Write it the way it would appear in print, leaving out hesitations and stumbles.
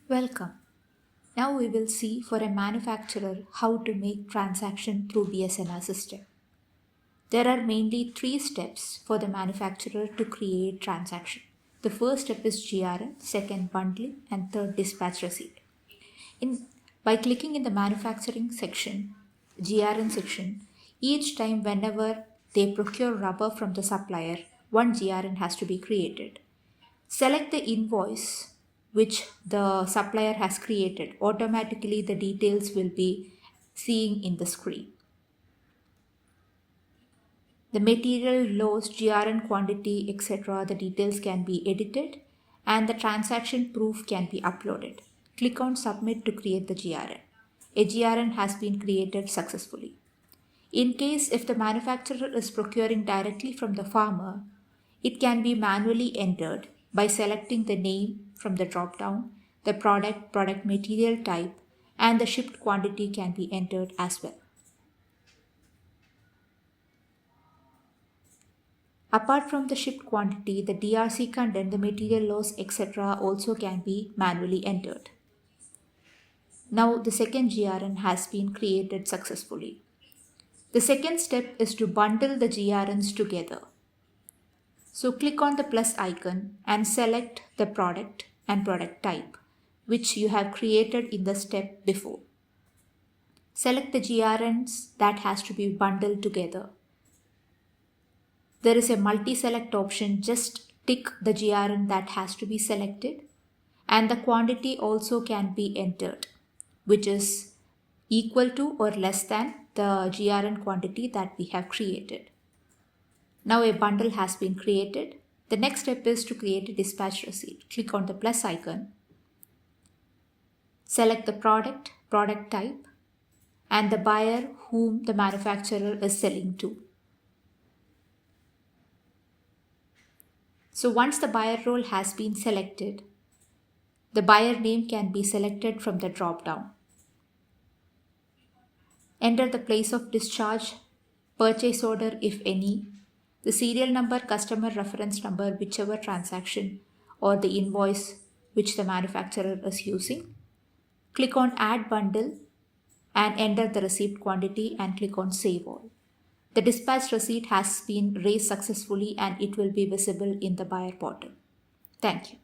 Welcome. Now we will see for a manufacturer how to make transaction through BSNR system. There are mainly three steps for the manufacturer to create transaction. The first step is GRN, second bundling, and third dispatch receipt. By clicking in the manufacturing section, GRN section, each time whenever they procure rubber from the supplier, one GRN has to be created. Select the invoice which the supplier has created. Automatically the details will be seeing in the screen. The material, loss, GRN quantity, etc. the details can be edited and the transaction proof can be uploaded. Click on submit to create the GRN. A GRN has been created successfully. In case if the manufacturer is procuring directly from the farmer, it can be manually entered by selecting the name from the drop-down, the product material type, and the shipped quantity can be entered as well. Apart from the shipped quantity, the DRC content, the material loss, etc. also can be manually entered. Now the second GRN has been created successfully. The second step is to bundle the GRNs together. So click on the plus icon and select the product and product type, which you have created in the step before. Select the GRNs that has to be bundled together. There is a multi-select option, just tick the GRN that has to be selected, and the quantity also can be entered, which is equal to or less than the GRN quantity that we have created. Now a bundle has been created. The next step is to create a dispatch receipt. Click on the plus icon, select the product type, and the buyer whom the manufacturer is selling to. So once the buyer role has been selected, the buyer name can be selected from the drop-down. Enter the place of discharge, purchase order if any, the serial number, customer reference number, whichever transaction or the invoice which the manufacturer is using. Click on add bundle and enter the receipt quantity and click on save all. The dispatch receipt has been raised successfully and it will be visible in the buyer portal. Thank you.